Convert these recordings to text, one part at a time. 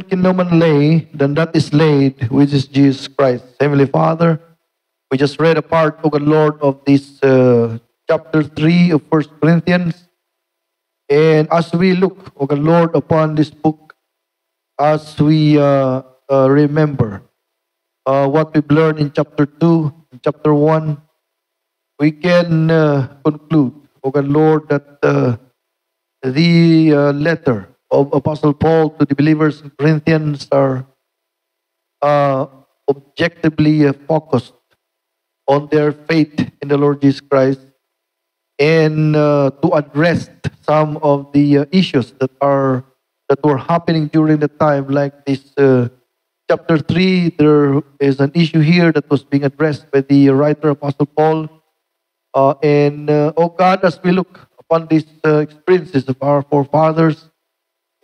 can no man lay than that is laid, which is Jesus Christ. Heavenly Father, we just read a part, O God Lord, of this chapter 3 of First Corinthians. And as we look, O God Lord, upon this book, as we remember what we've learned in chapter 2, in chapter 1, we can conclude, O God Lord, that the letter of Apostle Paul to the believers in Corinthians are objectively focused on their faith in the Lord Jesus Christ and to address some of the issues that were happening during the time, like this chapter 3. There is an issue here that was being addressed by the writer Apostle Paul. Oh God, as we look upon these experiences of our forefathers,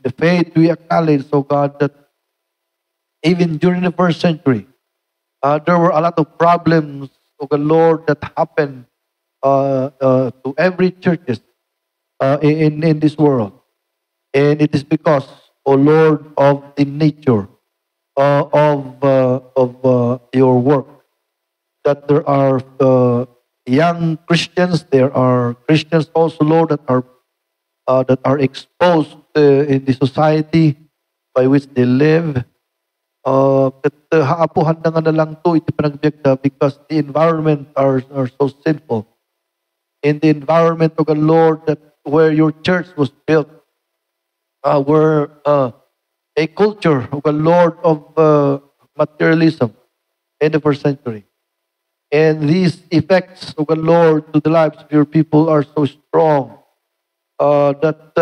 the faith, we acknowledge, oh God, that even during the first century, there were a lot of problems, oh God Lord, that happened to every churches in this world. And it is because, oh Lord, of the nature of your work, that there are young Christians, there are Christians also, Lord, that are exposed in the society by which they live. Haapuhan na nga na lang to, iti panagbiagda, because the environment are so sinful. In the environment of the Lord, that where your church was built, were a culture of the Lord of materialism in the first century. And these effects of the Lord to the lives of your people are so strong that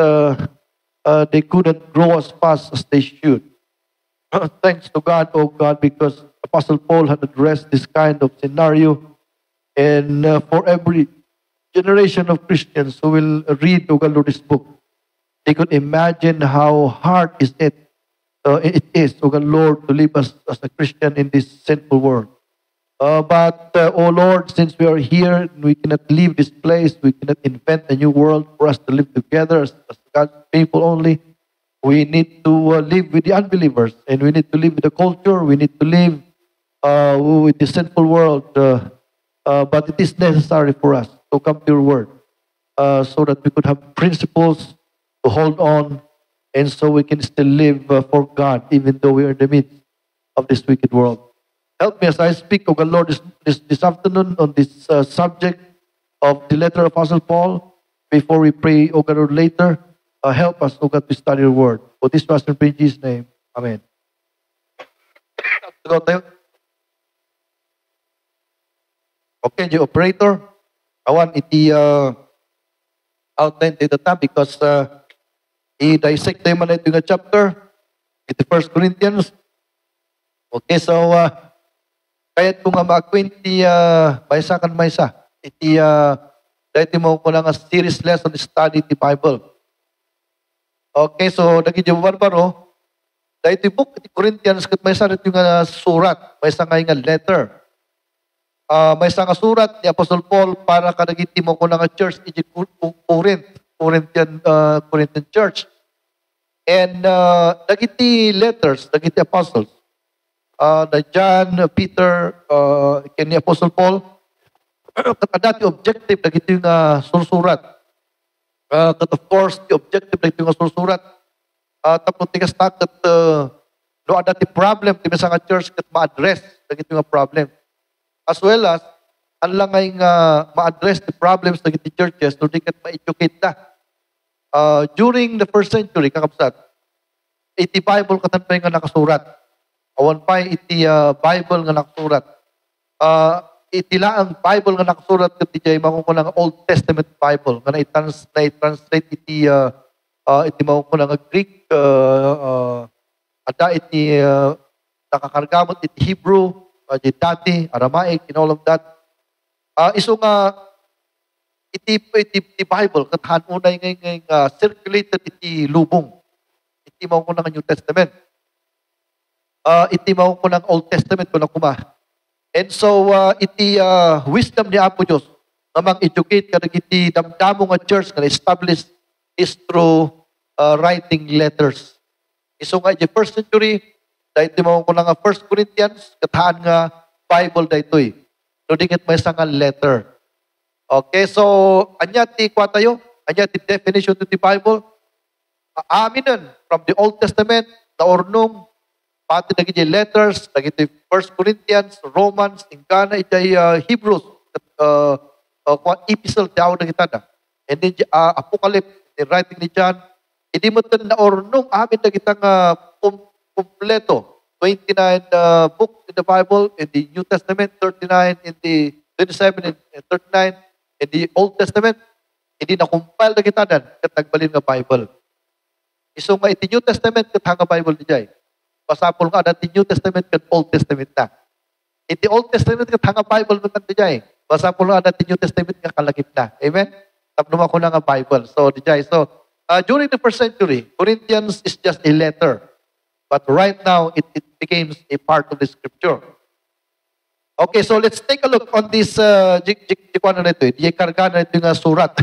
they couldn't grow as fast as they should. Thanks to God, oh God, because Apostle Paul had addressed this kind of scenario. And for every generation of Christians who will read, oh God, Lord, this book, they could imagine how hard it is, oh God, Lord, to live as a Christian in this sinful world. But, oh Lord, since we are here, we cannot leave this place. We cannot invent a new world for us to live together as God's people only. We need to live with the unbelievers, and we need to live with the culture. We need to live with the sinful world. But it is necessary for us to come to your word so that we could have principles to hold on, and so we can still live for God, even though we are in the midst of this wicked world. Help me as I speak, O God Lord, this afternoon on this subject of the letter of Apostle Paul. Before we pray, O God Lord, later, help us, O God, to study your word. For this was in Jesus' name. Amen. Go tayo. Okay, the operator, I want iti outline tayo ta because i-dissect tayo man ito yung chapter, iti 1 Corinthians. Okay, so kahit kung ma-acquaint maysa kan maysa, iti dahil mo ko lang a series lesson study the Bible. Okay, so naging barbaro, dahil iti book, iti Corinthians, kat maysa rin yung surat, maysa nga letter. Maysa nga surat ni Apostle Paul para kadagiti mo ko lang a church, iti Corinthian church. And nagiti letters, nagiti apostles, na John, Peter, ni Apostle Paul, dati objective na ito yung susurat. But of course, the objective na ito yung susurat. Tapos tigas na kat no dati problem, di ba sa church kat ma-address na ito yung problem. As well as, ang lang ay ma-address the problems na ito churches, no di kat ma-educate na. During the first century, kakapsat, iti Bible katanpay nga nakasurat. Awan pa iti Bible nga nakasurat. Itila ang Bible nga nakasurat ket dijay makukulang Old Testament Bible nga na-translate iti makukulang Greek ada iti nakakargamot iti Hebrew, dati Aramaic and all of that. Iso nga iti Bible ket hanunay nga circulated iti lubong. Iti makukulang New Testament. Iti mao ko ng Old Testament ko na kuma. And so, iti wisdom ni Apo Diyos na mag-educate ka iti damdamo nga church na establish is through writing letters. Iso nga di first century, dahil di mo ko nga 1 Corinthians, katahan nga Bible dahil no dikit may nga letter. Okay, so anya ti kwa tayo? Anya ti definition to the Bible? Aaminan from the Old Testament, na ornong, pati naging letters, naging 1 Corinthians, Romans, ingkana itay Hebrews, epistle daw na kita na. And then Apocalypse, the writing ni John, hindi mo ito na ornong amin na kitang kumpleto. 29 books in the Bible, in the New Testament, 39 in the 27 and 39 in the Old Testament, hindi na compile na kita na katagbalin nga Bible. Iso nga iti New Testament kat hanga Bible di jay. Pasapol nga dati New Testament kat Old Testament na. Iti Old Testament kat hanga Bible kat di jay. Pasapol nga dati New Testament nga kalagip na. Amen? Tapno ko na nga Bible. So di jay. So during the first century, Corinthians is just a letter. But right now, it becomes a part of the scripture. Okay, so let's take a look on this jikwana na ito. Jikarga na ito nga surat.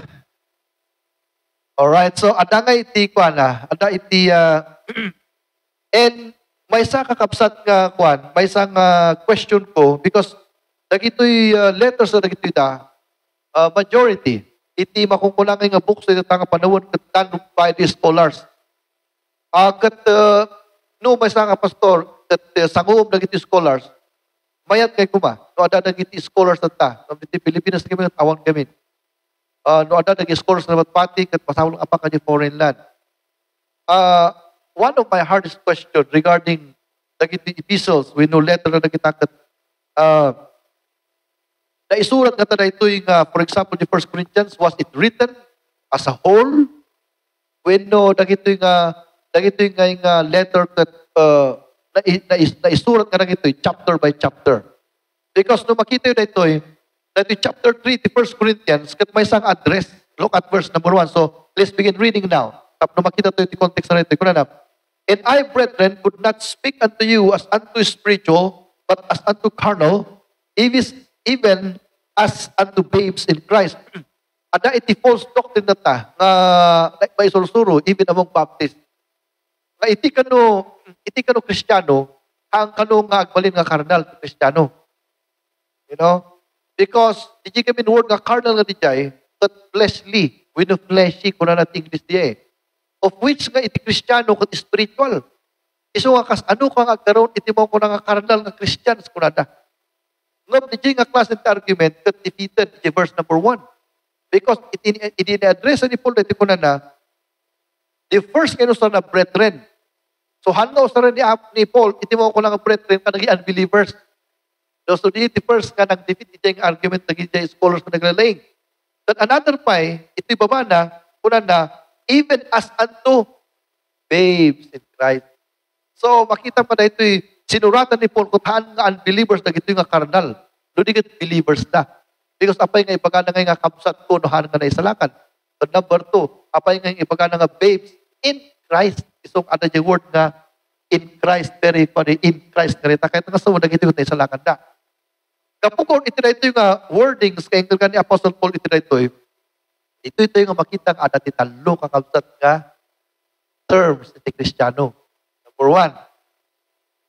Alright, so ada nga iti kuana, ada iti and may isa kakapsat nga kuan, may isang question ko because dagitoy letters na dagitoy majority iti makungkulangan nga books iti tanga panawon ket tanong by the scholars. Ket no may isa nga pastor ket sanguom dagiti scholars mayat kay kuma. No ada dagiti scholars ta, no iti Pilipinas kami tawag kami. No ada naging scholars na matpati kat pasawal apa ka di foreign land. One of my hardest question regarding dagiti epistles, we know letter na nakita kat na isurat nga na ito yung, for example, the 1 Corinthians, was it written as a whole? When no, dagito yung letter that na isurat nga na ito chapter by chapter. Because no makita yun na ito that in chapter 3, the 1 Corinthians, kat may isang address. Look at verse number 1. So, let's begin reading now. Tapos makita ito yung context na ito. And I, brethren, could not speak unto you as unto spiritual, but as unto carnal, even as unto babes in Christ. Ada iti false doctrine na ta, nga may sursuro, even among Baptist. Nga iti kano Kristiyano, ang kano nga agbalin nga carnal Kristiyano. You know? Because, di kami word nga carnal nga di jay, but fleshly, with the fleshy, kuna natin English di of which nga iti Kristiyano kat spiritual. Iso nga kas, ano ka nga karoon, iti mo ko nga carnal nga Christians kuna da. Ngam di nga class ng argument kat defeated di verse number 1. Because iti na-address ni Paul iti kuna na, the first kano sa na brethren. So hanaw sa rin ni Paul, iti mo ko nga brethren ka naging unbelievers. So the first nga nag-defeat iti yung argument naging scholars na naglalaing. Then another pa, iti baba na, kuna na, even as unto babes in Christ. So makita pa na ito sinuratan ni Paul kung taan nga unbelievers na ito nga carnal. No di believers na. Because apay nga ibaga na nga kapsat ko no nga na isalakan. But number 2, apay nga ibaga na nga babes in Christ. Isong ada yung word nga in Christ, very funny, in Christ nga rita. Kahit nga sa ito na isalakan na. Kapukon ito na ito yung wordings kaya nga ni Apostle Paul ito na ito ito yung makita ang ada ti talo kakabsat nga terms iti Kristiyano. Number 1,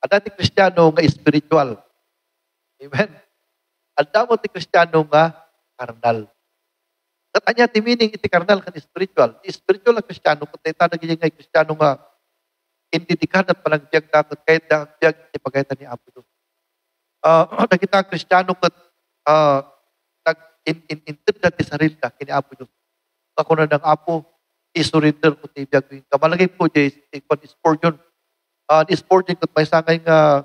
ada ti Kristiyano nga spiritual. Amen. Ada mo ti Kristiyano nga carnal. At anya ti meaning iti carnal kan spiritual. Ti spiritual nga Kristiyano kung tayo naging nga Kristiyano nga indidikad at palagbiag kakot kahit na ang biyag iti pagkaitan ni Apo Diyos. Nakita ang Kristiyano kat nag-intend na ti saril ka kini Apo Diyos. Ako na ng Apo, isurrender ko ti biyag. Kamalagay po di Spurgeon. Di Spurgeon kat may sangay nga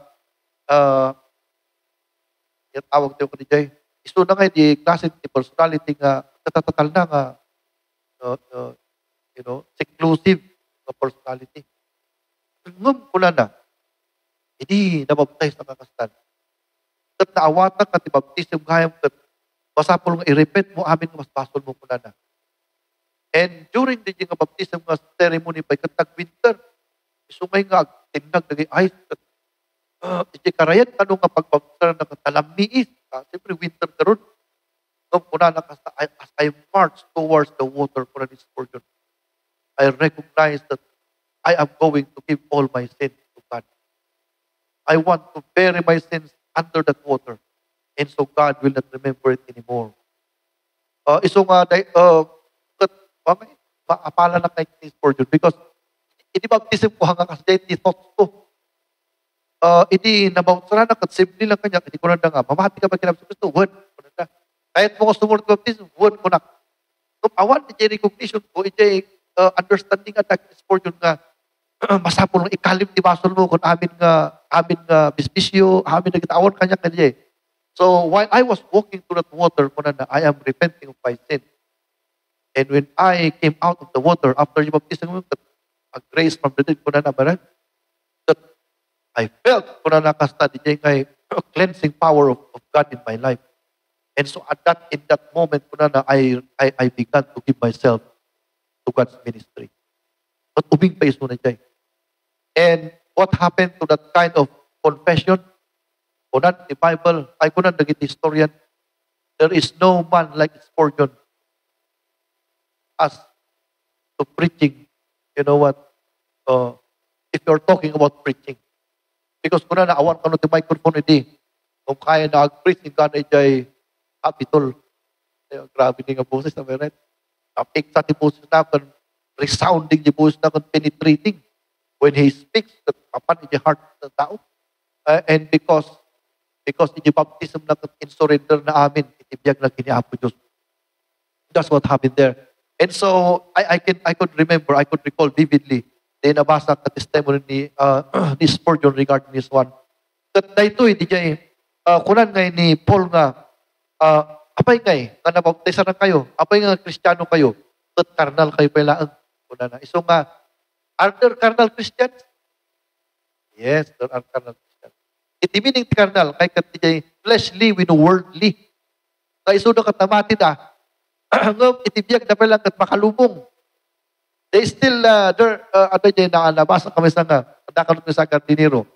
yung tawag tayo ko ni Jay. Iso na nga di klase di personality nga katatatal na nga seclusive nga personality. Ngum pula na, hindi nabaptize na kakastan. Kat naawatan ka ti baptism gayam kat masapol nga i-repeat mo amin nga mas basol mo pula na. And during the nga baptism nga ceremony pa kat nag-winter, isungay nga tinag naging ice kat iti karayan kanong nga pagbaptism na katalamiis. Siyempre winter na ron. Ngum pula na as I march towards the water pula ni Spurgeon, I recognize that I am going to give all my sins to God. I want to bury my sins under that water. And so God will not remember it anymore. Iso nga, maapala na kay King Spurgeon because hindi baptism ko hanggang kasi hindi thoughts ko. Hindi nabautsaran na kat simple lang kanya, hindi ko na nga, mamahati ka ba kinabas gusto, word ko na. Kahit mo ko sumurot baptism, word ko na. So, awan, hindi recognition ko, hindi understanding at King Spurgeon nga, masapol ng ikalim di basol mo kung amin nga bisbisyo, amin na gitawan kanya kanya. So while I was walking through that water, kunana, I am repenting of my sin. And when I came out of the water after yung baptism, a grace from the dead, kunana, that I felt, kunana, kasta di kay cleansing power of God in my life. And so in that moment, kunana, I began to give myself to God's ministry. But ubing pa iso na dyan. And what happened to that kind of confession? Kunan, the Bible, ay kunan naging historian, there is no man like Spurgeon as to preaching. You know what? If you're talking about preaching. Because kunan naawan ka no ti microphone edi, kung kaya na ag-preaching ka na ijay habitol. Grabe din nga boses na meron. Apik sa ti boses na kan resounding di boses na kan penetrating. When he speaks, kapan ijay heart ng tao. And because iti baptism na in surrender na amin, itibiyag na kiniapo Diyos. That's what happened there. And so, I could remember, I could recall vividly, na nabasa ka testimony ni Spurgeon regarding this one. Kat na ito, di jay, kunan ngay ni Paul nga, apay ngay, nga nabaptisa na kayo, apay nga Kristiyano kayo, kat karnal kayo pala ang kunan na. So nga, are there carnal Christians? Yes, there are carnal Christians. Iti meaning ti carnal, kay katijay fleshly with worldly. Kaya iso na katamati na, ngam itibiyag na pala kat makalubong. They still, ano dyan na nabasa kami sa nga, nakalot sa gardinero.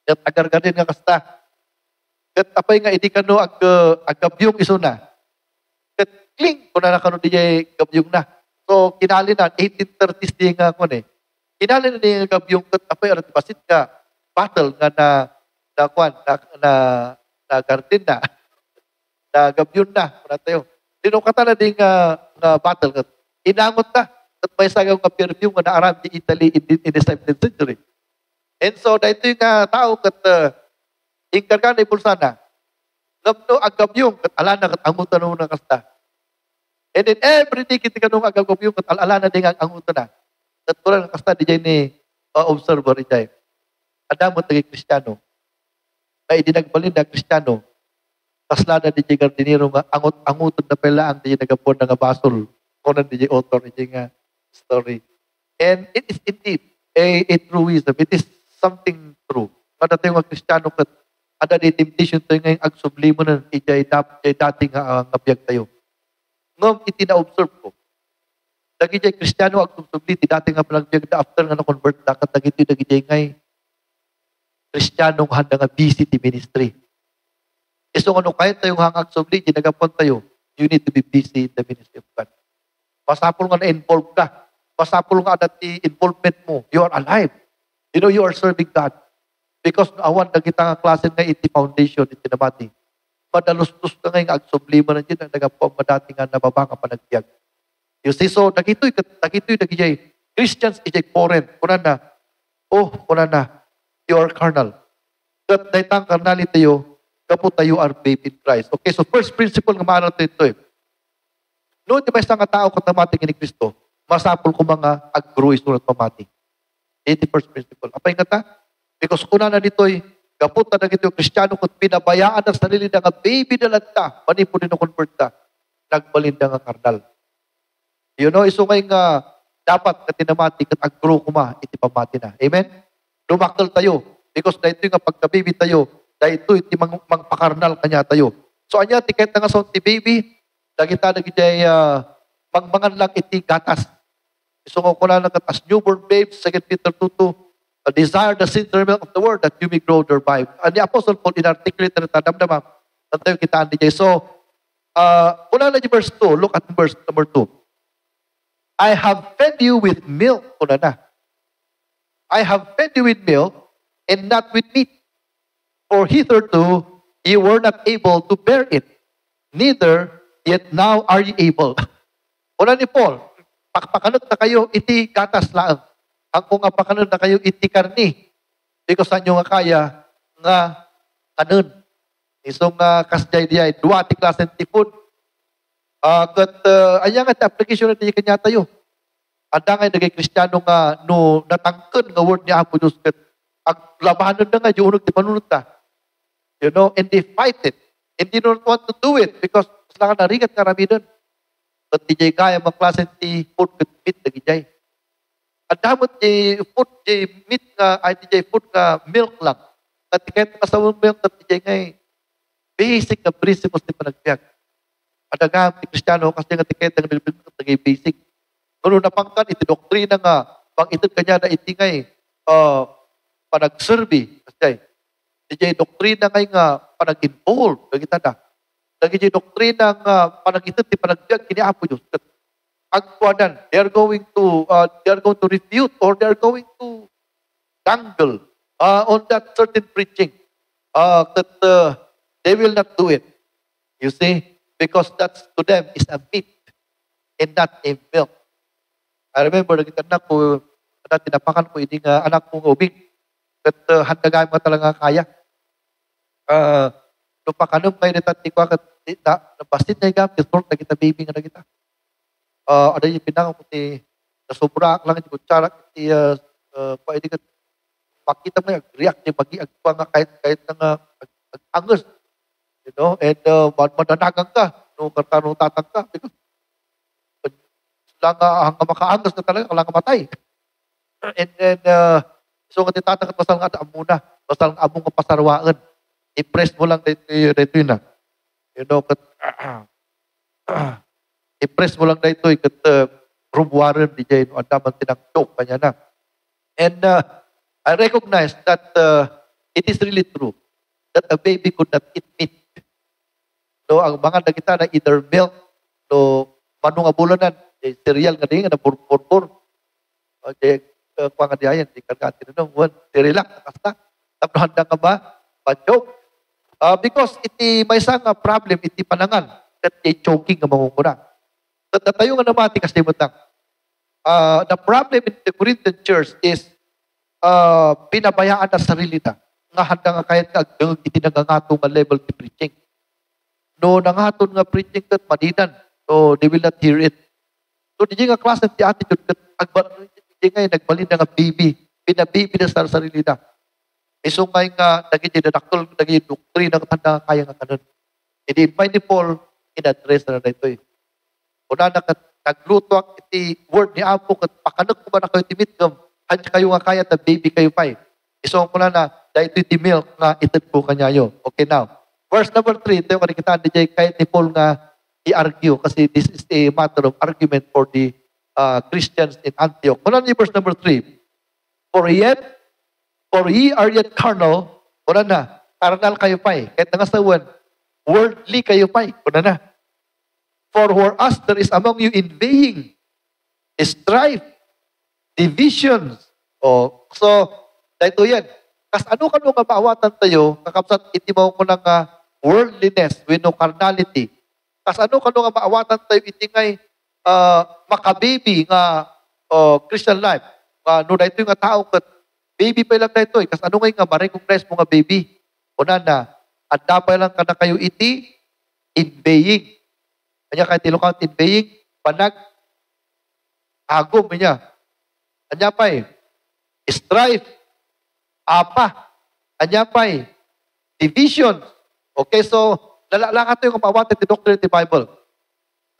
At agar-gardin nga kasta. Kat apay nga, hindi ka no, agabyong iso na. Kat kling, kung na nakalot dyan gabyong na. So, kinali na, 1830s di nga ako eh. Kinali na yung gabyong, kat apay, ano, basit ka, battle nga na garden na, na gabyon na, para tayo. Dinukata na din nga battle. Inangot na, at may sagaw nga perfume nga naaram di Italy in the 17th century. And so, dahito yung tao kat ingkarga na ipulsa na, gamno ang gabyong, kat ala na kat angutan na kasta. And then every day kita kanong ang gabyong, kat ala na din ang angutan na. At kurang kasta di dyan ni observer ijay. Adamot naging Kristiyano. Ay dinagbalin na Kristiyano, kaslada di gardinero nga, angutan na pala ang di nagapon na nga basol, kunan di author, di nga story. And it is indeed a truism. It is something true. Kada tayo nga Kristiyano, ada di temptation tayo ngayon agsublimo na ijay dating nga ngabiyag tayo. Ngam, iti na-observe ko. Lagi jay Kristiyano agsubli, ti dating nga palagbiag na after nga na-convert na, katagiti lagi jay ngay, Kristiyanong handa nga busy ti ministry. So ano kahit tayong hangag subli, ginagapon tayo, you need to be busy in the ministry of God. Pasapol nga na-involve ka. Pasapol nga na ti involvement mo. You are alive. You know, you are serving God. Because awan na kita nga klase nga iti foundation, iti namati. Madalustos ka nga yung agsubli mo na dyan, ang nagapon madati nga nababa ka panagbiag. You see, so nagito'y nagijay. Christians, ijay foreign. Kunan na, you are carnal. Kat daitang carnality tayo, kaput tayo are babe in Christ. Okay, so first principle nga maaraw ito eh. Noon di ba isang tao katamating ni Kristo, masapol ko mga agro isurat pamati. Ito first principle. Apay nga ta? Because kuna na dito'y, kaput na ito yung Kristiyano kung pinabayaan ang sarili na nga baby na lagta, manipo din na convert ta, nagbalinda nga carnal. You know, iso ngay nga dapat katinamati kat agro kuma, iti pamati na. Amen? Lumakal tayo. Because dahito yung pagka-baby tayo, dahito iti mangpakarnal kanya tayo. So anya, tiket na nga sa ti baby, dagita na gitay mangmangan lang iti gatas. So kung kuna na as newborn babes, 2 Peter 2:2, desire the sincere milk of the word that you may grow thereby. And the Apostle Paul inarticulate na tadamdamam, nantayo kitaan di So, kuna na di verse 2, look at verse number 2. I have fed you with milk, kuna na. I have fed you with milk and not with meat. For hitherto you were not able to bear it, neither yet now are you able. Una ni Paul, pakpakanot na kayo, iti gatas laang. Ang kung pakanot na kayo, iti karni. Because sa inyo nga kaya, nga kanon. Isong kasjay diay, dua ti klasen ti food. Aya nga ti application na ti kanya tayo. Ada nga nagay Kristiyano nga, no natangken nga word ni Apo Diyos, kat ang labanan na nga, yung ti panunod ta. You know, and they fight it. And they don't want to do it because sila ka narigat nga rami nun. At di jay kaya maklasen ti food kat meat na gijay. At damot di food di meat nga, ay di jay food nga milk lang. At kahit kasawang milk at di jay nga basic na principles ti panagbiag. At agam ti Kristiyano kasi nga tikait ang nilbig at nagay basic. Kung napangkan iti doktrina nga, pang itod kanya na iti nga panag-survey. Kasi di jay doktrina nga panag-involve. Kagita na. Naging doktrina nga panagitid ti panagbiag kini Apo Diyos. Agkuanan, they are going to refute or they are going to dangle on that certain preaching that they will not do it. You see? Because that's to them is a meat and not a milk. I remember, nagitanak ko, tinapakan ko, hindi nga anak kong ubing. At handagay mo talaga kaya. Lupakanong kayo nitati ko, nabasit na yung sort na kita, baby nga na kita. Ada yung pinangang ko, nasubra lang, iti kutsara, iti, pwede ka, makita mo yung react, mag-iagpa nga kahit nga, angos. You know, and madanagang ka, nung kartanong tatang ka, because, lang hanggang makaangos na talaga, lang matay. And then, so nga titatang at basal nga muna, basal nga among kapasarwaan. I-press mo lang dito yun na. You know, i-press mo lang dito kat room warren di dyan, ang naman tinang-joke kanya na. And I recognize that it is really true that a baby could not eat meat. No, ang mga nakita na either milk, no, manong abulanan, cereal nga din, na burbur. Okay, kuha nga diyan, di kargatin na nung, cereal lang, nakasta. Tapos handa ka ba? Pa-joke. Because iti may isang problem, iti panangan, that iti choking nga mamumura. Tayo nga namati kasi mo tang. The problem in the Corinthian church is pinabayaan na sarili na. Nga handa nga kahit iti nagangato nga level ti preaching. No, nangaton nga preaching kat madinan. So, they will not hear it. So, di nga klase ti attitude kat di nga nagbalin na nga baby. Pinabibi na sa sarili na. Iso nga naging dinaktul, naging doktrina ng tanda kaya nga kanon. Hindi pa ni Paul, in-address na ito eh. Una na nagluto ang iti word ni Apo, kat pakanag ko ba na kayo timit ngam, hanya kayo nga kaya, ta baby kayo pa eh. Iso ko na dahil iti milk nga itid po kanyayo. Okay now. Verse number 3, ito yung kanikitaan di jay kahit ni Paul nga i-argue, kasi this is a matter of argument for the Christians in Antioch. Muna ni verse number 3. For ye are yet carnal, una na, carnal kayo pa eh. Kahit nangasawan, worldly kayo pa eh. Una na. For whereas there is among you inveighing, strife, divisions. So, dahito yan. Kas ano ka nung maawatan tayo, kakapsat itimaw ko ng worldliness, with no carnality. Kas ano ka nung maawatan tayo, itingay makababy nga Christian life. No, dahito yung tao kat baby pa lang na ito eh. Kasi ano nga ma-recognize mo nga baby? Una na, at dapat lang ka na kayo iti, inveighing. Kanya kahit tilukang inveighing, panag, agom niya. Kanya pa eh, strife, apa. Kanya pa eh, division. Okay, so, lalaka ito yung kapawatan ti doctrine ti Bible.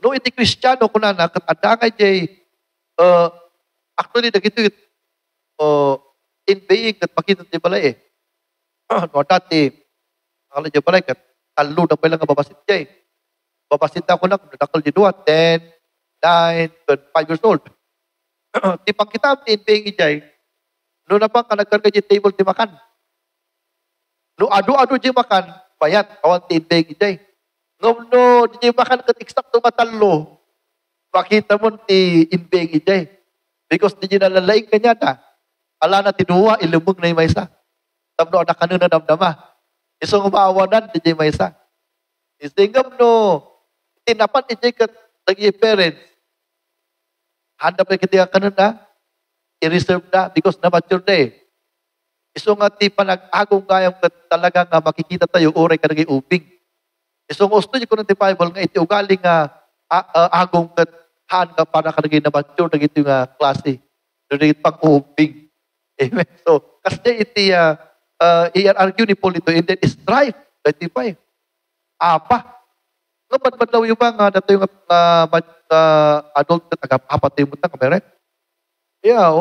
No, iti Kristiyano ko na, katadangay jay, actually, nagito inveighing at makita di balay eh. No, dati, akala di balay kat talo na pala nga babasit niya eh. Babasit na ako na, nadakal di 10, 9, 5 years old. Di pang kita ang inveighing niya no na pang kanagkarga di table di makan. No ado-ado di makan, bayat, kawan ti inveighing niya no, di makan kat eksakto matalo, makita mo ti inveighing niya because di nalalaing kanya na. ala na tinuwa, ilubog na yung maysa. Tapno na kanuna namnama. Isong umaawanan, di maysa. Isingam no, tinapan iti kat nag parents. Handa pa kita kanuna, i-reserve na because na mature na eh. Isong nga ti panag-agong kayang talaga nga makikita tayo, oray ka naging ubing. Isong gusto niyo ko ng Bible nga iti ugali nga agong kat haan ka para ka naging na mature, naging nga klase. Naging pag-ubing. Amen. So, kasi iti i-argue ni Paul ito, and then strive. Iti pa eh. Apa. Ngayon, daw yung mga nato yung adult na tagap-apat yung mutang kamere. Yeah,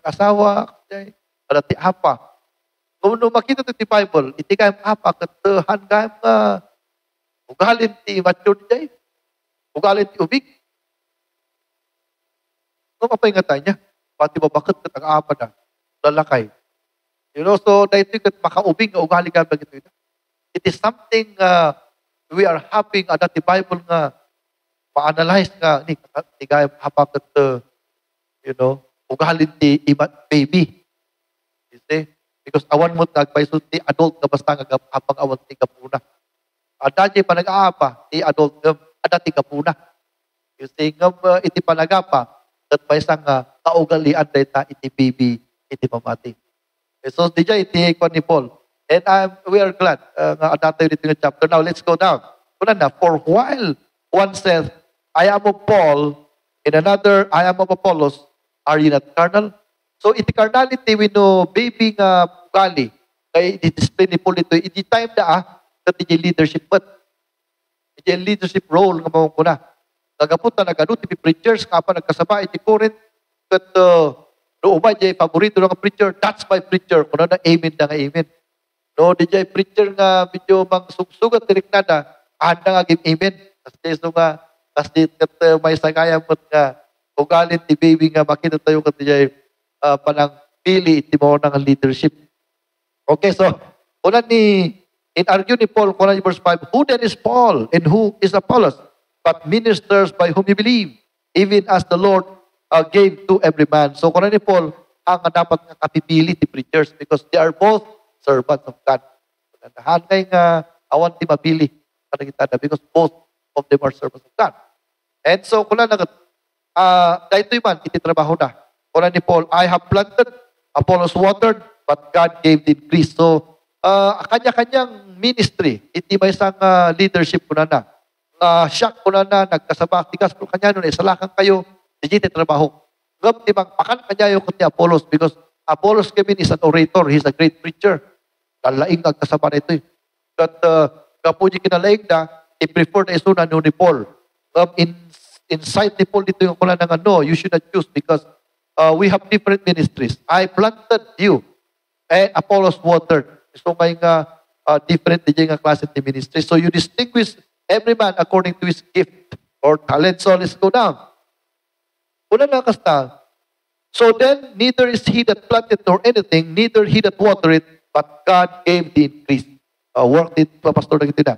asawa, dati apa. Kung makita ito ti Bible, iti kayong apa, katahan kayong ugalin ti mature day, ugalin ti ubig. Kung mapahingatan niya, pati babakit ka tag-apa na, lalakay. You know, so dahito yung makaubing, ugali ka bagito ito. It is something we are having at the Bible nga, pa-analyze nga, ni kayong hapakat, you know, ugalin ti baby. You see? Because awan mo nagpaiso ti adult nga basta nga apang awan ti kapuna. Adadya pa nag-aapa ti adult nga ada ti kapuna. You see, nga iti panagapa at paisang kaugalian data iti baby iti mamati. So DJ iti kwan ni Paul. And we are glad nga adata dito nga chapter. Now let's go down. Kuna na, for while one says, I am of Paul, and another, I am of Apollos, are you not carnal? So, iti carnality, we know, baby nga ugali, kay i-display ni Paul ito, iti time na iti leadership, but iti leadership role nga mga kuna. Nagapunta, nagano, iti preachers, nga pa nagkasaba, iti Corinth, kat noong jay paborito ng preacher, that's my preacher, kuna na amen na nga amen. No, di jay preacher nga, medyo mang sugsugat, tirik na, handa nga give amen. Kasi so nga, kasi may sagayang mo nga, ugalin ti baby nga, makita tayo kat di jay, panang pili iti mo ng leadership. Okay, so, una in argue ni Paul, kuna ni verse 5, who then is Paul and who is Apollos? But ministers by whom you believe, even as the Lord gave to every man. So, kuna ni Paul, ang dapat nga kapipili ti preachers because they are both servants of God. Nahan ngay nga awan ti mapili because both of them are servants of God. And so, kuna na, dahito man, iti trabaho na. Kuna ni Paul, I have planted, Apollos watered, but God gave the increase. So, kanya-kanyang ministry, iti may isang leadership kuna na. Siya kuna na, nagkasabak, tigas po kanya nun, isalakan kayo, iti trabaho. Ngam, di bang pakan kanya yung kuti Apollos because Apollos kami is an orator, he's a great preacher. Kalaing nagkasaba na ito eh. But, kapunyi kinalaing na, i-prefer na isuna ni Paul. Inside ni Paul dito yung kuna ng you should not choose because we have different ministries. I planted you and Apollos watered. So may nga different din nga klase ng ministry. So you distinguish every man according to his gift or talent. So let's go down. Una na kasta. So then, neither is he that planted nor anything, neither he that watered it, but God gave the increase. Work it, Pastor na.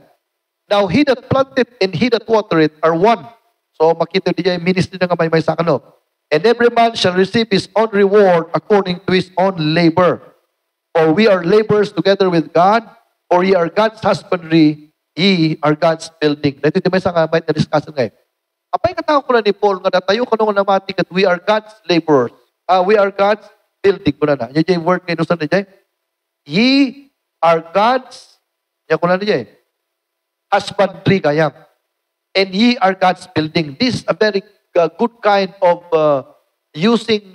Now, he that planted and he that watered it are one. So makita niya yung ministry na nga may sa kano. And every man shall receive his own reward according to his own labor. For we are laborers together with God, for ye are God's husbandry, ye are God's building. Dito di may sa nga may na-discussion ngayon. Apay katao ko na ni Paul nga natayo ko nung namati that we are God's laborers. We are God's building ko na. Yan yung word ngayon sa niya. Ye are God's, yan ko na niya husbandry kayang. And ye are God's building. This is a very good kind of using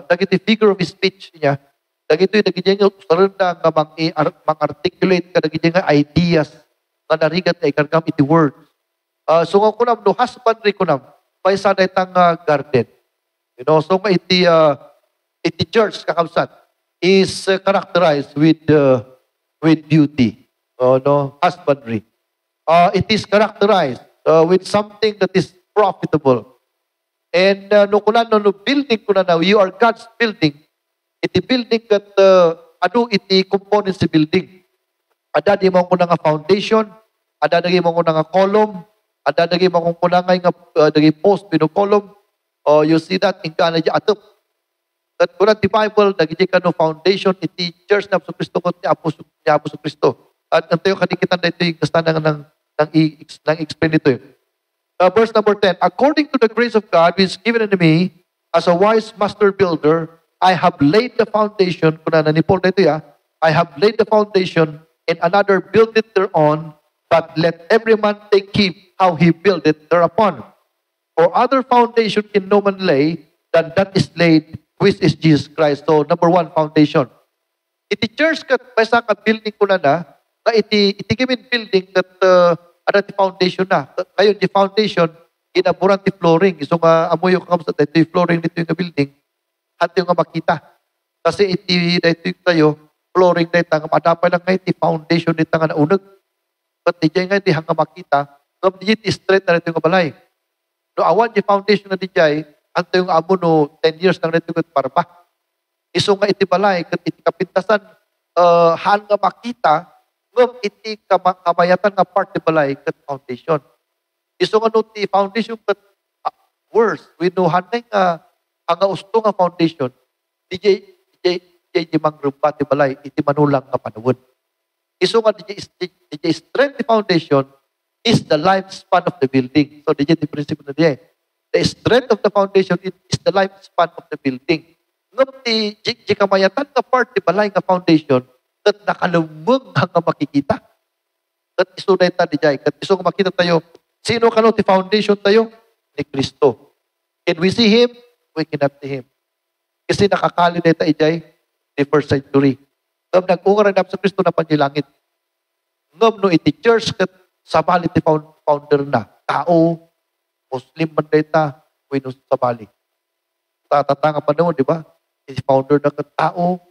nagiti figure of speech niya. Nagito yung nagiti niya saranda nga mang-articulate ka nagiti nga ideas nga narigat na ikarkam iti words. So nga kunam, no husbandry kunam, may sana itang garden. You know, so nga iti church kakamsat is characterized with beauty. No, husbandry. It is characterized with something that is profitable. And no kunan no building kunan na you are God's building. Iti building kat iti components sa building. Ada di mo kunan nga foundation, ada di mo kunan nga column, ada di mo kunan nga post pino column. You see that in Canada atop. Kat kunat di Bible, dagiti ka no foundation, iti church na Apo Kristo kot ni Apo Kristo. At antayo kanikitan na ito yung kastanang ng explain ito. Verse number 10, according to the grace of God which is given unto me, as a wise master builder, I have laid the foundation, kung na ni Paul na ito I have laid the foundation, and another built it thereon, but let every man take heed how he built it thereupon. For other foundation in no man lay, than that is laid, which is Jesus Christ. So, number one, foundation. Iti church kat maysa ka building ko na iti given building kat ada ti foundation na. Ngayon, di foundation, inaburan ti flooring. So nga, amoy yung kamusta, ito yung flooring dito yung building, at yung nga makita. Kasi ito yung tayo, flooring na ito, nga madapay lang nga iti foundation dito nga naunag. But di nga iti hanga makita, nga di iti straight na ito yung balay. No, awan di foundation na di jay, anto yung amo no, 10 years lang ito yung parpa. Iso nga iti balay, kat iti kapintasan, hanga makita, nga iti kamayatan nga part ti balay kat foundation. Iso nga no ti foundation kat worse, we know hanay nga ang usto nga foundation, DJ mangrumpa ti balay, iti manulang nga panawon. Iso nga DJ strength ti foundation is the lifespan of the building. So DJ ti principle na diya. The strength of the foundation is the lifespan of the building. Nga ti kamayatan nga part ti balay nga foundation, kat nakalumog hanga makikita. Kat iso na ita di jay. Kat iso nga makita tayo, sino ka no ti foundation tayo? Ni Kristo. Can we see Him? We cannot see Him. Kasi nakakali na ita ijay, the first century. Ngam nag-ungaran na sa Kristo na panjilangit. Ngam no iti church kat sabali ti founder na. Tao, Muslim man na ita, wino sabali. Tatatanga pa naman, di ba? Iti founder na kat tao,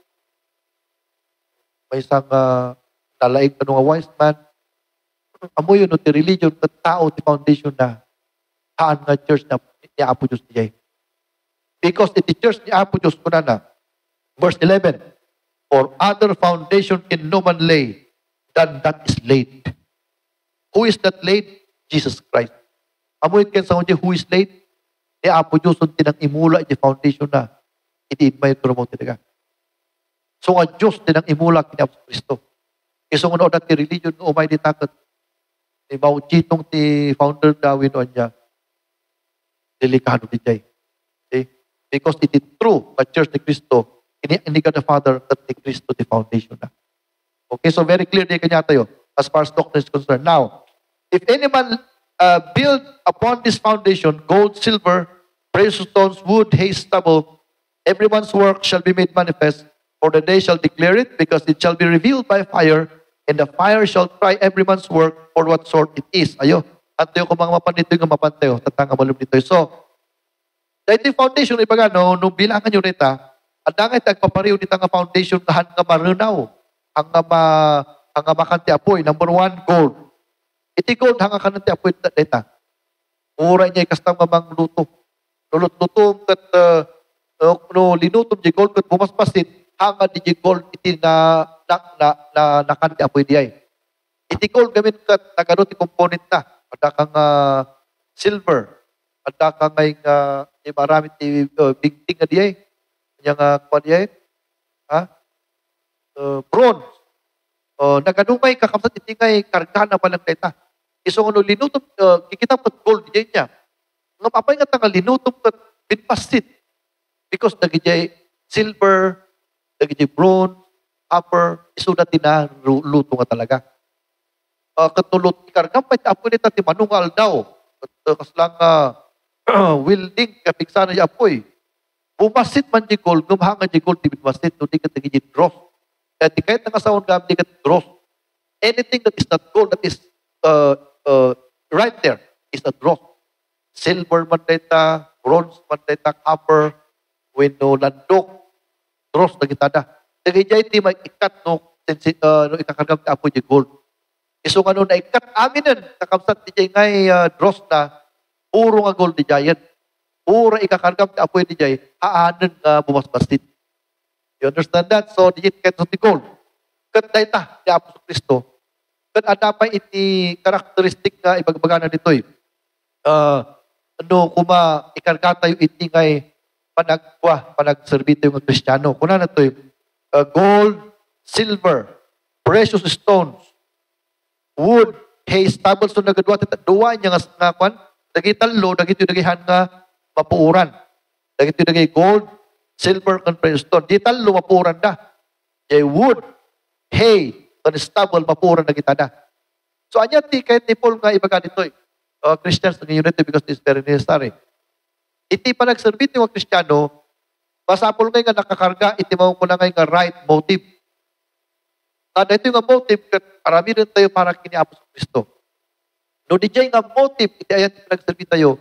may isang nalaig na nga wise man. Amo yun, no, ti religion, kat tao, ti foundation na haan nga church na ni Apo Diyos niya. Because iti church ni Apo Diyos kuna na, verse 11, for other foundation in no man lay, than that is laid. Who is that laid? Jesus Christ. Amo yun ken sa who is laid? Ni Apo Diyos, tinang imula iti foundation na, iti may turmo talaga. So nga Diyos din ang imula kini Apo Kristo. Iso nga na ti religion nga umay di takot. Ni maujitong ti founder Darwin o niya, delikado di jay. Okay? Because it is true nga church ni Kristo, hindi ka the Father, that ni Kristo ti foundation na. Okay, so very clear di kanya tayo as far as doctrine is concerned. Now, if any man build upon this foundation, gold, silver, precious stones, wood, hay, stubble, everyone's work shall be made manifest, for the day shall declare it, because it shall be revealed by fire, and the fire shall try every man's work for what sort it is. Ayo, antayo kung mga mapandito yung mapantayo, tatanga malum dito. So, dahil yung foundation, ibaga, no, nung bilangan nyo nita, at nga tagpapariw nita nga foundation, kahan nga marunaw, ang nga makanti apoy. Number one, gold. Iti gold, hanga kananti apoy nita. Mura niya ikastang mamang luto. Lulut-lutom, kat, no, linutom di gold, kat bumaspasit, hanga di gold iti na nakanti apoy diay. Iti gold gamit kat nagano ti component na. Ada kang silver. Ada kang ngay marami ti bigting na diay. Kanya nga kwa diay. Bronze. Naganumay kakamsat iti ngay karga na palang data. Iso nga no linutom kikita kat gold diay niya. Nga papay nga tanga linutom kat binpasit. Because nagijay silver, nagijay bronze, copper, isuda tina luto nga talaga. Katulot ikargam pa apoy nita ti manungal daw. Kaslang wielding kapigsan na apoy. Bumasit man di gold, gumhanga di gold, di bumasit, no di ka nagijay dross. Kaya di kahit nangasawang gam, di ka dross. Anything that is not gold, that is right there, is a dross. Silver man dita, bronze man dita, copper, wino landok, dross na gitada. Nagijay ti may ikat no ikakargam ti apoy di gold. Iso nga no na ikat aminan, nakamsat ti jay ngay dross na, puro nga gold di jayan. Puro ikakargam ti apoy di jay, haanan nga bumasbasit. You understand that? So, di jay ti gold. Kat dayta, ti Apo Kristo. Kat adapay iti karakteristik nga ibagbagana nito eh. Kuma ikarga tayo iti ngay panagserbito yung Kristiyano. Kuna na to gold, silver, precious stones, wood, hay, stubble, so nagadwa, duwa niya nga kwan, dagi talo, dagi dagihan nga mapuuran. Dagi dagi gold, silver, and precious stone. Di talo, mapuuran da. Di wood, hay, and stubble, mapuuran na kita da. So, anya ti kahit ni Paul nga ibaga dito Christians ng unity because this is very necessary. Iti pa nagserbit ng mga Kristiyano, masapol ngayon nga nakakarga, iti mo ko na ngayon nga right motive. Kada ito yung motive, arami rin tayo para kiniapos ng Kristo. No, di dyan nga motive, iti ayan pinagserbit tayo,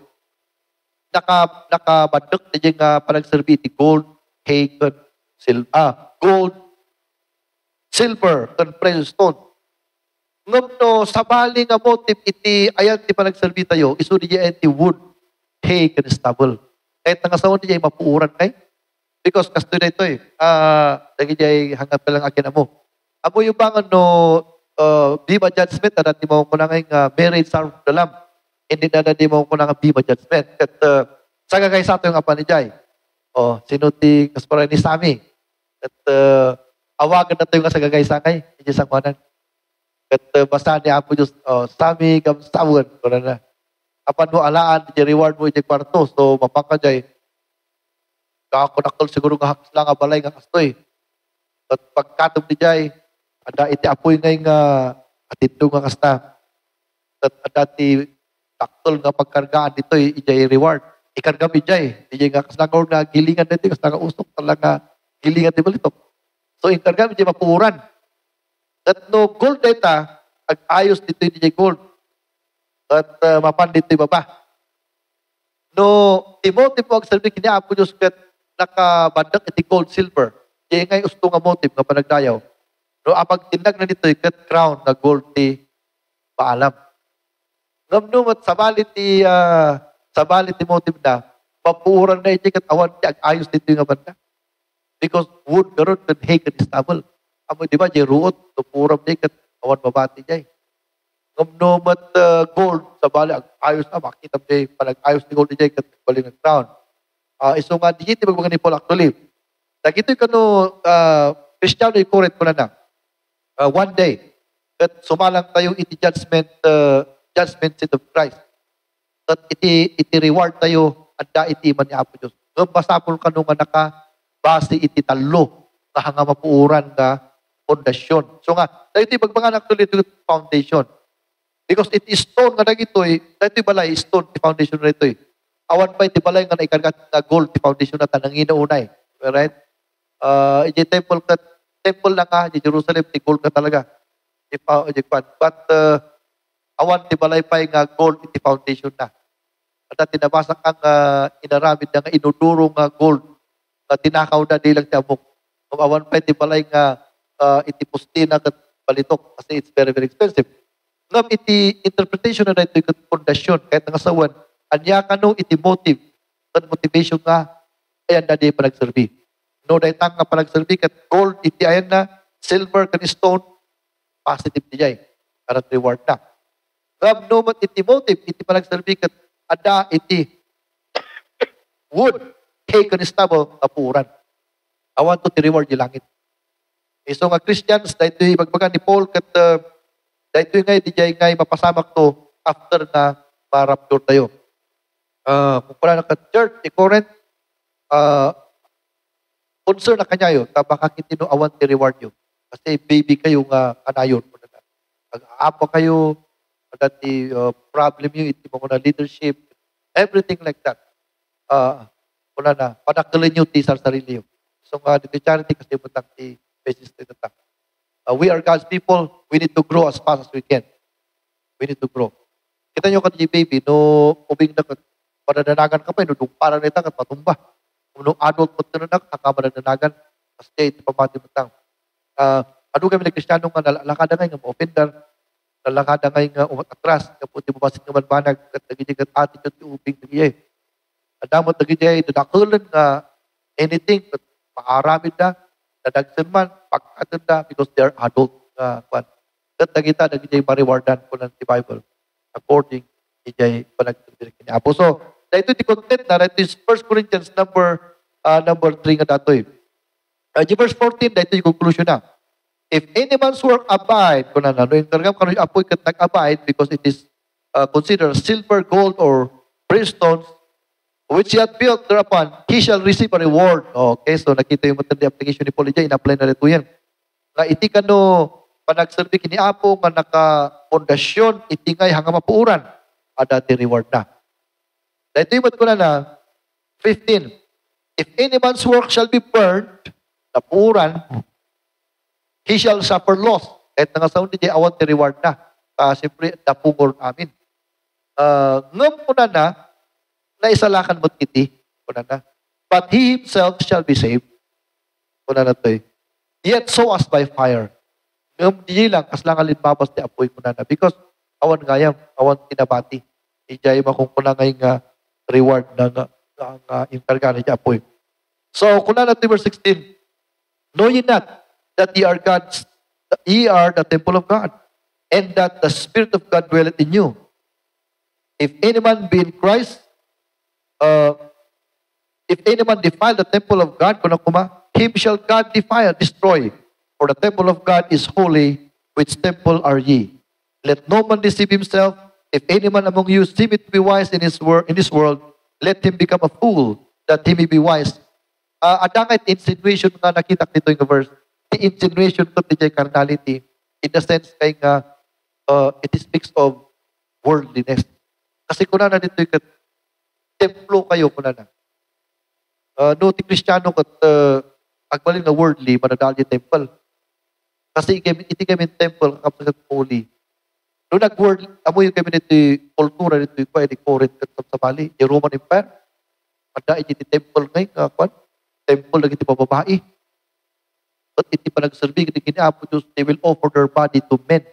nakabadok na dyan nga panagserbit, iti gold, hay, gold, silver, and precious stone. Ngam no, sabali nga motive, iti ayan ti panagserbit tayo, iso di dyan iti wood, hay, and stubble. Kahit nangasawan di dyan mapuuran kay, because kasto na ito lagi dyan hanggang palang akin mo. Amo yung bang bima judgment na dati mo ko na ngayon marriage are the lamb. Hindi na dati mo ko na nga bima judgment. At saga kay sa ito yung apa ni Jai. Sino ti kaspara ni Sami. At awagan na ito yung saga kay sakay. Hindi sa kuwanan. At basta ni Apo Diyos, Sami kamstawan. Kura na. Apan mo alaan, di reward mo yung kwarto. So mapaka Jai. Kakakunakol siguro nga haks lang balay nga kastoy. At pagkatong ni Jai, ada iti apoy ngay nga atito nga kasta. At ada ti taktol nga pagkargaan dito ijay reward. Ikarga mi jay. Ijay nga kasnagaw na gilingan dito kasnaga usok talaga gilingan di balitok. So ikarga mi jay mapuuran. At no gold data ag ayos dito ijay gold. At mapan dito baba. No Timothy po ag sabi kini Apo Diyos ket nakabandak iti gold silver. Ijay ngay usto nga motive nga panagdayaw. No, apag tindag na dito, ikat crown na gold ti paalam. Ngamnum at sabalit ti motive na, papuuran na iti kat awan ti ayos dito yung banda. Because wood, garot, and hay kan stable. Amo, di ba, jay ruot, tupuram di kat awan mabati jay. Ngamnum at gold, sabalit ayos na, makita mo jay, palag-ayos ni gold di jay kat balik ng crown. Iso nga, di jay, magbaga ni Paul actually. Nagito yung Kristiyano, i-correct ko na. One day, at sumalang tayo iti judgment seat of Christ. At iti reward tayo, anda iti man ni Apo Diyos. Basapol ka nung nga base iti talo, na hanga mapuuran nga fondasyon. So nga, tayo iti magbanganak tuloy ito foundation. Because iti stone nga nagitoy, tayo iti balay, stone ti foundation na ito. Awan pa iti balay nga naikargat na gold ti foundation na tanangin na unay. Right? Iti temple na ka, di Jerusalem, di gold ka talaga. But awan, di balay pa nga gold, iti foundation na. At tinabasak ang inaramid na nga inuduro nga gold, na tinakaw na nilang tiamok. Kung awan pa, iti balay nga iti pustina at balitok, kasi it's very, very expensive. Ngam iti interpretation na ito yung fondasyon, kahit ang asawan, anya ka no iti motive, at motivation nga, ayan na di pa nagservi. No, dahil tang nga panagserbi kat gold, iti ayan na, silver, kan stone, positive di jay. Karat reward na. Ngam no, iti motive, iti panagserbi kat ada iti wood, hay, kan stable, kapuran. Awan to ti reward di langit. So nga Christians, dahil ito ibagbaga ni Paul kat dahil ito nga, di jay nga mapasamak to after na marapture tayo. Kung pala na ka-church, di Corinth, concern na kanya yun, baka kitino awan ti reward yun. Kasi baby kayo nga kanayon. Pag-aapa kayo, dati problem yun, iti mo na leadership, everything like that. Wala na, panakalan nyo ti sarili yun. So nga, dito charity kasi matang ti basis nito ta. We are God's people, we need to grow as fast as we can. We need to grow. Kita nyo ka baby, no, ubing na panananagan ka pa, no, parang nita ka patumba. Nung adult mo ito na nakamananagan, kasi ito pamati mo tang. Ano kami na Kristiyano nga nalakada ngayon nga ma-offender, nalakada ngayon nga umatras, nga po di mabasit nga manbanag, at naginig at atin yung ubing nagyay. Adamot nagyay, dadakulan nga anything, maaramid na, nadagsan man, pagkatan na, because they are adult. At nagyay ma-rewardan po ng Bible, according to nagyay panagtagdirik ni Apo. So, ito di content na, ito is 1 Corinthians number number 3 nga datoy. Verse 14, dito yung conclusion na. If any man's work abide, kung ano, yung karagam karoon yung apoy kat nag-abide because it is considered silver, gold, or brimstones, which he hath built thereupon, he shall receive a reward. Okay, so nakita yung matindi application ni Paul dyan, in-apply na rito yan. Na iti ka no, panagserbi kini Apo, nga naka-pondasyon, iti ngay hanga mapuuran, adati reward na. Dito yung ko na 15. If any man's work shall be burned, napuuran, he shall suffer loss. Kahit nangasaw ni awan ti reward na. Siyempre, napungol amin. Ngam ko na isalakan mo't iti. Kuna na. But he himself shall be saved. Kuna na to eh. Yet so as by fire. Ngam di lang, kaslang alinmabas ti apoy kuna na. Because awan ngayam, awan tinabati. Ijay makung kuna ngayong reward na inkarga ni apoy. So, kuna na verse 16. Know ye not that ye are God's, ye are the temple of God, and that the Spirit of God dwelleth in you. If any man be in Christ, if any man defile the temple of God, him shall God defile, destroy. For the temple of God is holy, which temple are ye. Let no man deceive himself. If any man among you seem to be wise in this world, let him become a fool, that he may be wise. Adangay insinuation nga nakita dito yung verse. The insinuation to the carnality, in the sense kay nga it is mix of worldliness. Kasi kuna na dito yung templo kayo kuna na. No, ti Kristiyano kat agbalin na worldly, manadali temple. Kasi iti kami temple kapag holy. No nag-world, amo yung kami nito kultura nito yung kwa, di Corinth at sa Bali, di Roman Empire. Ada iti temple ngayon, kwan, temple lagi ti bababae. But iti pa nagserbi, iti kiniapo Diyos, they will offer their body to men.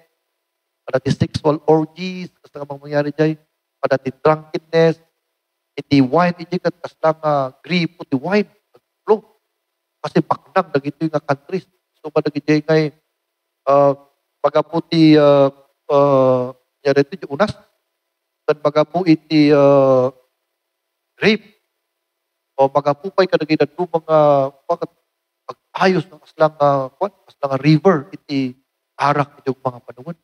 Pada ti sexual orgies, kas na mangyari dyan, pada ti drunkenness, iti wine, iti kat kas na gripo, ti wine, flow. Kasi baknang, nagito yung countries. So, nagito yung ngay, magaputi, yari ito yung unas, kan magapu iti rape, o magapupay ka naging na mga ayos ng aslang river, iti arak iti yung mga panungan.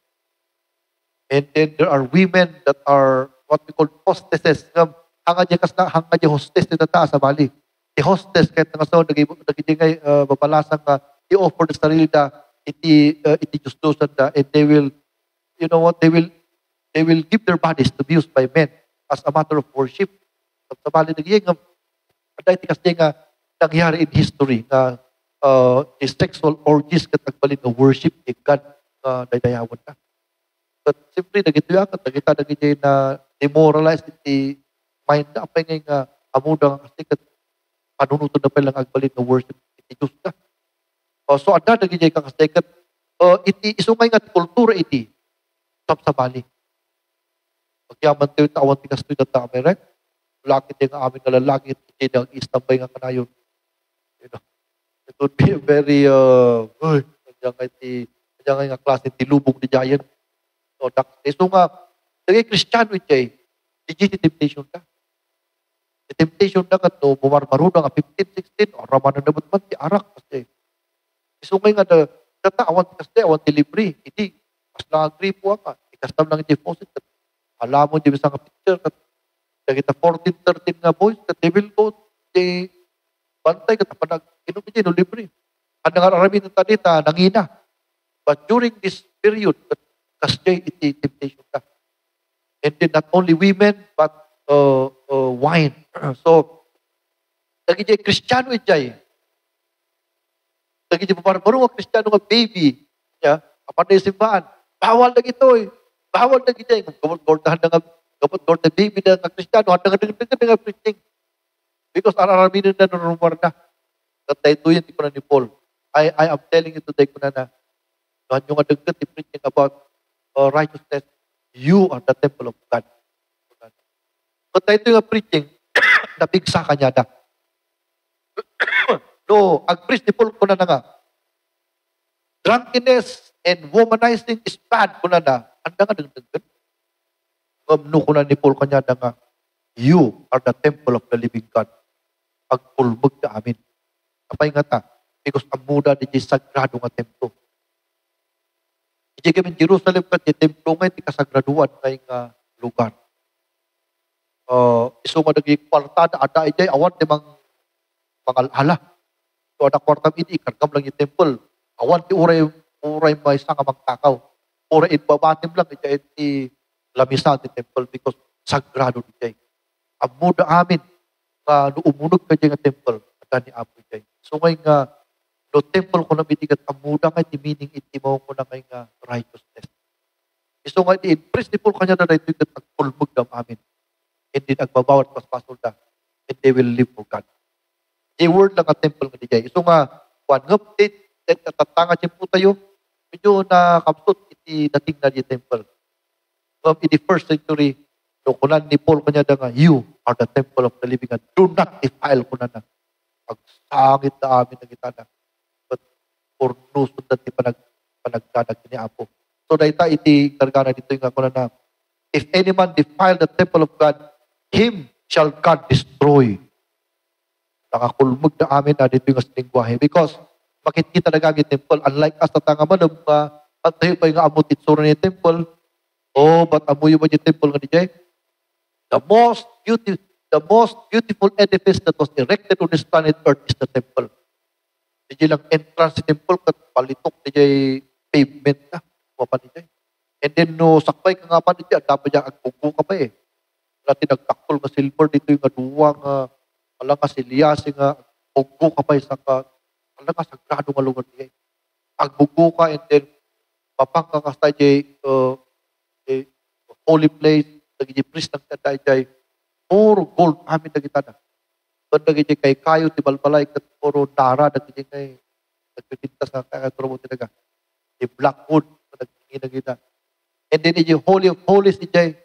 And then there are women that are what we call hostesses. Hanga di hostess na taas sa Bali. Di hostess, kahit nangasaw, nagigingay mapalasang i-offer na sarili na iti justusan na, and they will, you know what, they will give their bodies to be used by men as a matter of worship. Sa Bali, nagiging dahil kasi nga nangyari in history na the sexual orgies katagbalin na worship ni God na dayawan na. But simply, nagito yan, nagita na demoralize iti mind na apay nga amuda kasi panunuto na palang agbalin na worship iti Diyos na. So, ada nagigay ka kasi iti isungay nga kultura iti sa Bali. Pagyaman tayo tawan ti kastoy na ta Amerik, laki din ang aming nalalaki at hindi ang istambay nga kanayon. You know, it would be a very, kanyang nga klase, tilubong ni Giant. So nga, nagay Kristiyano iti, di temptation ka. The temptation na ka, no, bumarmaro na nga, 15, 16, raman na naman man, ti arak, kasi. So nga nga, awan ti libre, hindi, mas lang-agree po ka, ikastam lang yung deposit, alam mo, di ba sa picture, kita 14, 13 nga boys, that they will go, they bantay ka, tapanag, inumin no libre. Ang nangararamin ng tanita, nangina. But during this period, kasjay iti temptation ka. And then not only women, but wine. So, nagiging Kristiyano ijay. Nagiging marunong ang Kristiyano nga baby. Apan na simbahan. Bawal na ito eh. Bawal na ijay. Gawad-gawadahan na nga kapag the baby na Kristiyano, at nga preaching. Because araramin na rumor na. Kataytuyan di ko na ni Paul. I am telling you today ko na doon yung adagdat ni preaching about righteousness, you are the temple of God. Kataytuyan preaching, nabigsa ka niya na. No, ag-preach ni Paul ko na nga. Drunkenness and womanizing is bad ko na. Ang nga dagdagan. Ngamno ko na ni Paul kanya na nga, you are the temple of the living God. pagpulbog na amin. Kapay nga ta, because ang muda di sagrado nga templo. Di kami Jerusalem kat di templo nga ti kasagraduan kay nga lugar. Iso nga naging kwarta na ada ijay awan di mga ala. So ada kwarta ini ikargam lang yung temple. Awan ti uray may isa nga magtakaw. Uray itbabatim lang ijay ti lamisa ti temple because sagrado ijay. Ang muda amin nga nuumunog ka nga temple at ni Apo ijay. So ngay nga no temple ko na bitigat amuda nga ti meaning iti mo ko na ngay nga righteousness. Iso nga ti principle kanya na dito kat agpulbog dam amin. Hindi agbabawat paspasol da. And they will live for God. Di word lang ang temple nga dijay. Iso nga one update at tatanga po tayo. Medyo na kapsot iti dating na di temple. In the first century, no kunan ni Paul kanya da nga, you are the temple of the living God. Do not defile ko na na. Pagsangit na amin na kita na. Or no, sundan ti panagdadag ni Apo. So dahita iti kargana dito yung ako na if any man defile the temple of God, him shall God destroy. Nakakulmog na amin na dito yung lingwahe. Because makikita na gamit temple, unlike us na tanga manam, at tayo pa yung amot itsura ni temple, but amuyo ba yung temple nga dijay? The most beautiful edifice that was erected on this planet Earth is the temple. Di lang entrance si temple kat palitok di pavement na. Wapa di and then no sakbay ka nga pa di dapat niya agpugo ka pa eh. Natin nagtaktol nga silver dito yung aduwang alang nga silyasi nga agpugo ka pa isa ka alang nga sagrado nga lugar di agpugo ka and then papang ka kasta di holy place naging priest ng taday di puro gold amin na kita na. Kung nagiging kay kayo, tibalbalay, kat puro dara, nagiging kay nagpipintas na kaya turumo tinaga. Di blackwood, nagiging na kita. And then yung holy of holies, ijay,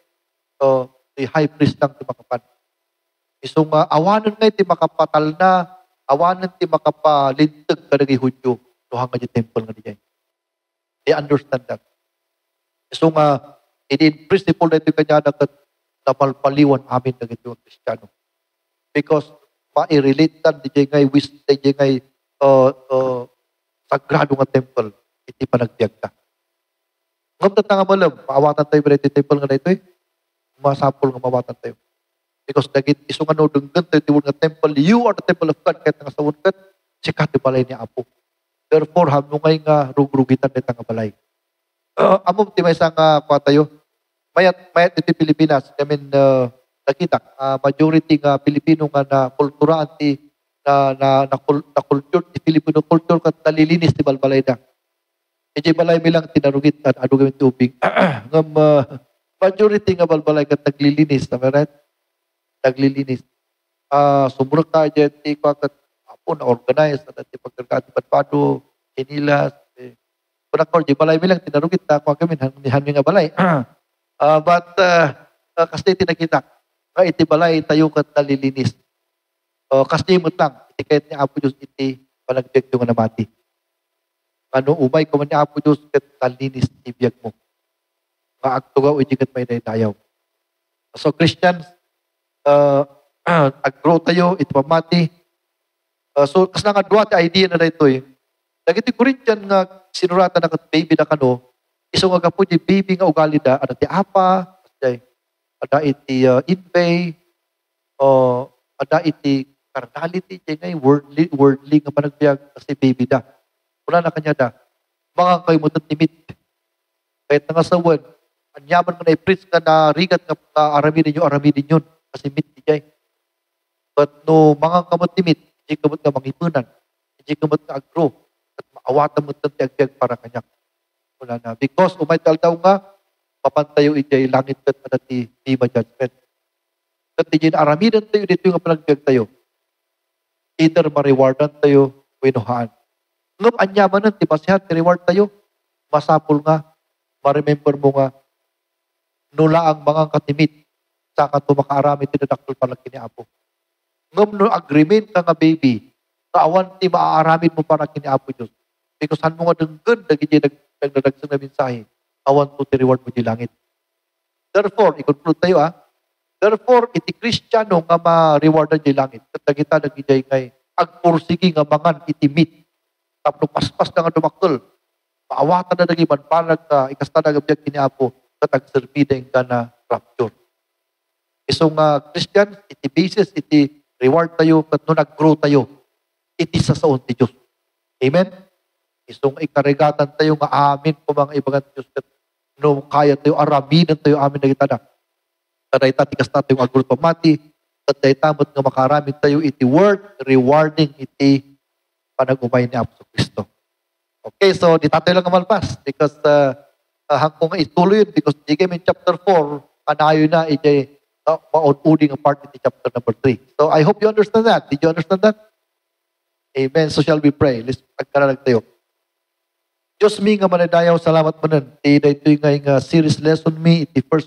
the high priest lang ti makapan. Isong awanan nga ti makapatal na, awanan ti makapalintag ka naging Hudyo, nuhang nga yung temple nga ijay. They understand that. Isong in principle na ito kanya napalpaliwan amin na ito ang Kristiyano. Because ma-relate tan di ngay wisdom di ngay sagrado nga temple iti panagbiag ta. Ngam nga malam, maawatan tayo ba iti temple nga dito masapol nga mawatan tayo. Because dagit iso nga no denggan tayo ti nga temple, you are the temple of God kahit nga sawon kat sikat ti balay ni Apo. Therefore hamno ngay nga rugrugitan iti nga balay. Amom ti may isang kwa tayo. Mayat iti Pilipinas, kami nakita, majority nga Pilipino nga na kultura anti na culture, ti Filipino culture kat nalilinis ti balbalay na. Iti balay bilang tinarugit at adu gawin tubig. Ngam majority nga balbalay kat naglilinis, tama right? Naglilinis. Sumurok tayo dyan, ti kwa kat apo na organize, at ti pagkarkati patpado, kinilas, Punakor, di balay bilang tinarugit na kwa kami, hangin nga balay. But kasi tinakita, nga iti balay tayo kat nalilinis. Kasi mo lang, iti kahit ni Apo Diyos iti palagbiag yung namati. Ano, umay ko man ni Apo Diyos kat nalinis ibiyag mo. Nga agtugaw, iti kat may dayaw. So Christians, aggrow tayo, iti pamati. So, kas nga dua ti idea na ito eh. Nagiti Corinthian nga sinurata na kat baby na kano, iso nga po di baby nga ugali da, ada ti apa, ada iti invay, ada iti carnality, ngay worldly nga panagbiag kasi baby da. Wala na kanya da. Mga kayo mo timid. Kahit nga sa word, anyaman mo na i-preach ka na rigat nga aramidin yun. Kasi mit di jay. But no, mga kamot timid, hindi kamot nga mangipunan, hindi kamot nga agro, at maawatan mo itong tiagbiag para kanya. Wala na. Because umay daw nga, papantayo ijay langit kat adati di ma-judgment. Kat ijay aramidan tayo dito yung panagbiag tayo. Either ma-rewardan tayo, winuhaan. Ngam anyaman nun, di masihat, reward tayo, masapul nga, ma-remember mo nga, nula ang mga katimit, saka ito makaarami, tinadakol palang kiniapo. Ngam no agreement ka nga baby, kaawan ti maaaramin mo para kiniapo Diyos. Because han mo nga denggan, nagdadagsang na mensahe, awan to ti reward mo di langit. Therefore, i-conclude tayo Therefore, iti Kristiyano nga ma-rewardan di langit. Kata kita nagijay ngay, agpursigi nga mangan iti meat. Tapno paspas na nga dumakkel. Maawatan na nagi manpanag ka, ikasta na gabiyag kiniapo, katagserbiday ka na rapture. Isong Christian, iti basis, iti reward tayo, kat no nag-grow tayo, iti sa saon ti Diyos. Amen? Isong ikarigatan tayo nga amin po mga ibagan Diyos, kat no kaya tayo, araminan tayo amin na kita na. Kaday tikas na tayo agro pamati, kaday tamot nga makaramid tayo, iti word, rewarding, iti panagumay ni Apostol Kristo. Okay, so di tayo lang malpas because hangkong ituloy yun because di kami chapter 4, anayo na iti maunuding ang part iti chapter number 3. So I hope you understand that. Did you understand that? Amen. So shall we pray? Let's pagkaralag tayo. Diyos mi nga manadayaw, salamat manan. Iti ito yung series lesson mi, iti 1